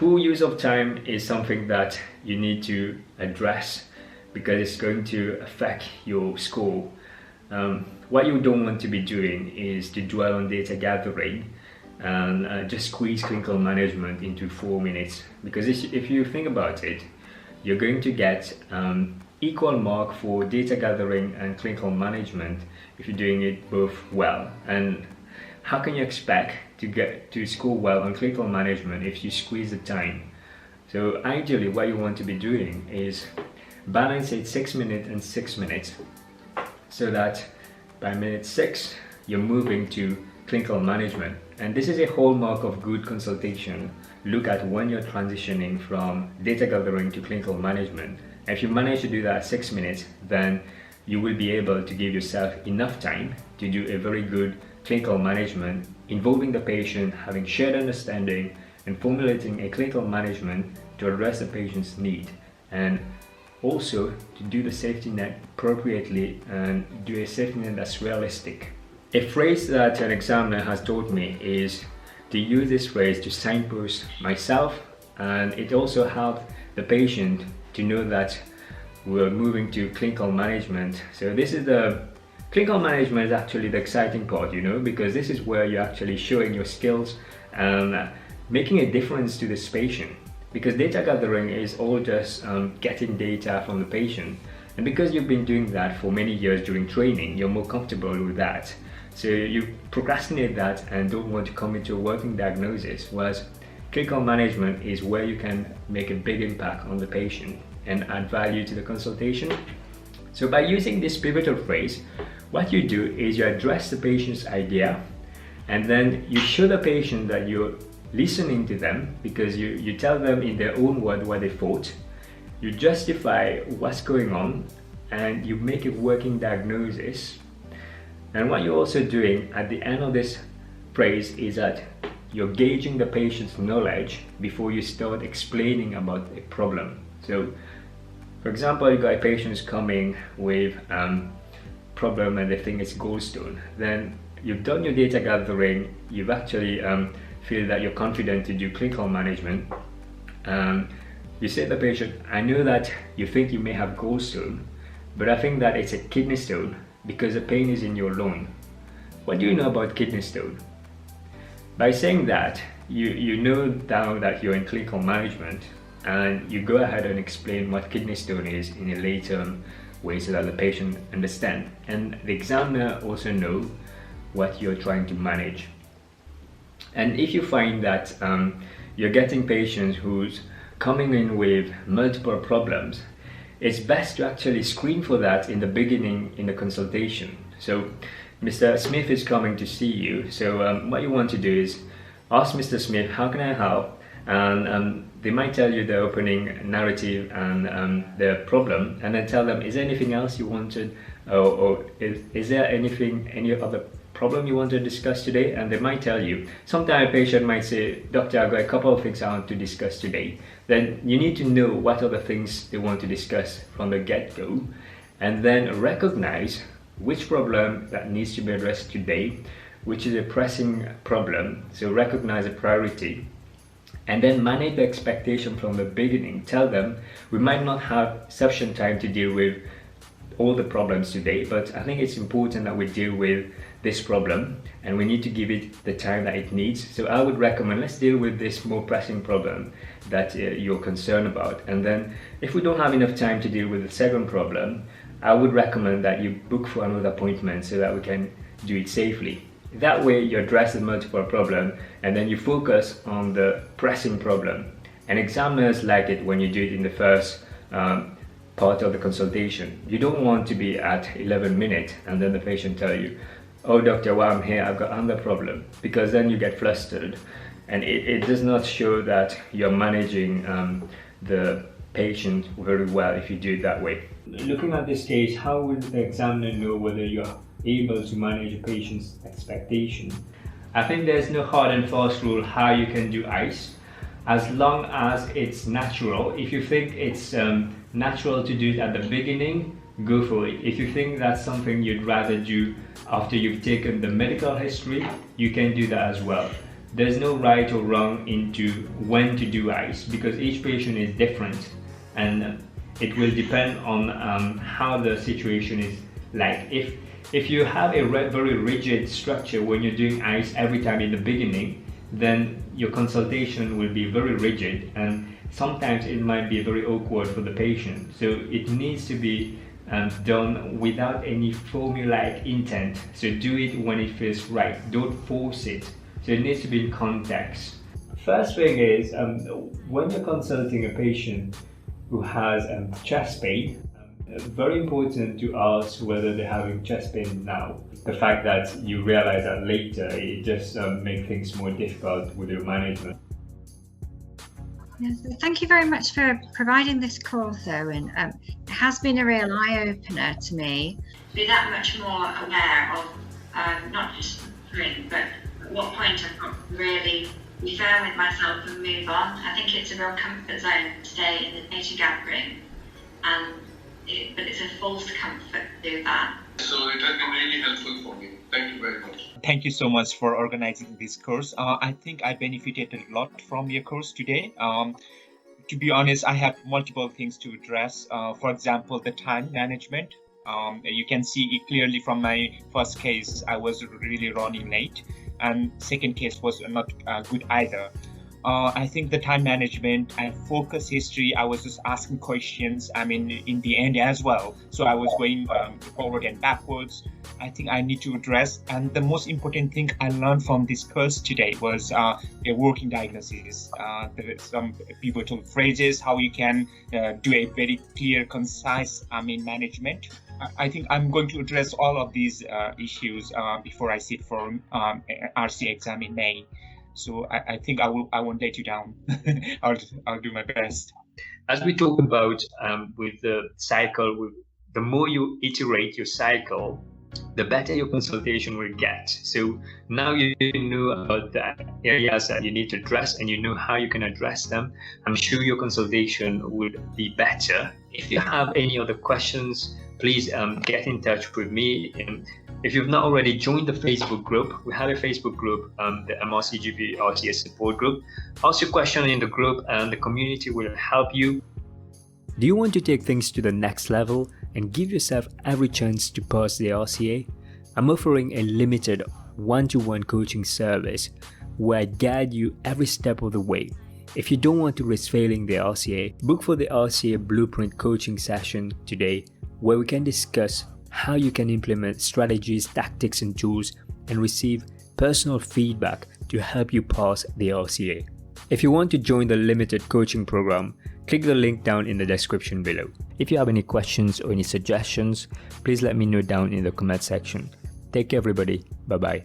poor use of time is something that you need to address because it's going to affect your score. What you don't want to be doing is to dwell on data gathering and just squeeze clinical management into 4 minutes, because if you think about it, you're going to get equal mark for data gathering and clinical management if you're doing it both well. And how can you expect to get to score well on clinical management if you squeeze the time? So ideally what you want to be doing is balance it 6 minutes and 6 minutes, so that by minute 6 you're moving to clinical management. And this is a hallmark of good consultation. Look at when you're transitioning from data gathering to clinical management. If you manage to do that 6 minutes, then you will be able to give yourself enough time to do a very good clinical management involving the patient, having shared understanding, and formulating a clinical management to address the patient's need, and also to do the safety net appropriately and do a safety net that's realistic. A phrase that an examiner has taught me is to use this phrase to signpost myself, and it also helped the patient to know that we're moving to clinical management. So this is the clinical management is actually the exciting part, because this is where you're actually showing your skills and making a difference to this patient. Because data gathering is all just getting data from the patient, and because you've been doing that for many years during training, you're more comfortable with that. So you procrastinate that and don't want to come into a working diagnosis, whereas clinical management is where you can make a big impact on the patient and add value to the consultation. So by using this pivotal phrase, what you do is you address the patient's idea, and then you show the patient that you're listening to them, because you tell them in their own word what they thought, you justify what's going on, and you make a working diagnosis. And what you're also doing at the end of this phrase is that you're gauging the patient's knowledge before you start explaining about a problem. So for example, you got a patient who's coming with problem and they think it's gallstone. Then you've done your data gathering, you've actually feel that you're confident to do clinical management. You say to the patient, I know that you think you may have gallstone, but I think that it's a kidney stone because the pain is in your lung. What do you know about kidney stone? By saying that, you know now that you're in clinical management, and you go ahead and explain what kidney stone is in a lay-term way so that the patient understands. And the examiner also knows what you're trying to manage. And if you find that you're getting patients who's coming in with multiple problems, it's best to actually screen for that in the beginning in the consultation. So Mr. Smith is coming to see you, so what you want to do is ask Mr. Smith, how can I help? And they might tell you the opening narrative and the problem, and then tell them, is there anything else you wanted, or is there any other problem you want to discuss today? And they might tell you. Sometimes a patient might say, doctor, I've got a couple of things I want to discuss today. Then you need to know what are the things they want to discuss from the get-go, and then recognize which problem that needs to be addressed today, which is a pressing problem. So recognize a priority, and then manage the expectation from the beginning. Tell them, we might not have sufficient time to deal with all the problems today, but I think it's important that we deal with this problem, and we need to give it the time that it needs. So I would recommend, let's deal with this more pressing problem that you're concerned about. And then if we don't have enough time to deal with the second problem, I would recommend that you book for another appointment so that we can do it safely. That way you address the multiple problem, and then you focus on the pressing problem. And examiners like it when you do it in the first part of the consultation. You don't want to be at 11 minutes and then the patient tell you, oh doctor, while I'm here I've got another problem, because then you get flustered, and it does not show that you're managing the patient very well if you do it that way. Looking at this case, how will the examiner know whether you're able to manage a patient's expectation? I think there's no hard and fast rule how you can do ice, as long as it's natural. If you think it's natural to do it at the beginning, go for it. If you think that's something you'd rather do after you've taken the medical history, you can do that as well. there's no right or wrong into when to do ice, because each patient is different, and it will depend on how the situation is like. If you have a very rigid structure when you're doing ice every time in the beginning, then your consultation will be very rigid, and sometimes it might be very awkward for the patient. So it needs to be done without any formulaic intent. So do it when it feels right, don't force it. So it needs to be in context. First thing is, when you're consulting a patient who has chest pain, very important to ask whether they're having chest pain now. The fact that you realize that later, it just makes things more difficult with your management. Yes, thank you very much for providing this course, Erwin. It has been a real eye-opener to me. Be that much more aware of not just suffering, but at what point I've got to really be firm with myself and move on. I think it's a real comfort zone to stay in the data gathering, but it's a false comfort to do that. So it has been really helpful for me. Thank you very much. Thank you so much for organizing this course. I think I benefited a lot from your course today. To be honest, I have multiple things to address. For example, the time management. You can see it clearly from my first case, I was really running late, and second case was not good either. I think the time management and focus history, I was just asking questions, in the end as well. So I was going forward and backwards. I think I need to address. And the most important thing I learned from this course today was a working diagnosis. There are some pivotal phrases, how you can do a very clear, concise management. I think I'm going to address all of these issues before I sit for RCA exam in May. So I think I won't let you down. I'll do my best. As we talk about with the cycle, the more you iterate your cycle, the better your consultation will get. So now you know about the areas that you need to address, and you know how you can address them. I'm sure your consultation would be better. If you have any other questions, please get in touch with me. If you've not already joined the Facebook group, we have a Facebook group, the MRCGP RCA support group. Ask your question in the group and the community will help you. Do you want to take things to the next level and give yourself every chance to pass the RCA? I'm offering a limited one-to-one coaching service where I guide you every step of the way. If you don't want to risk failing the RCA, book for the RCA Blueprint coaching session today, where we can discuss how you can implement strategies, tactics and tools and receive personal feedback to help you pass the RCA. If you want to join the limited coaching program, click the link down in the description below. If you have any questions or any suggestions, please let me know down in the comment section. Take care everybody. Bye bye.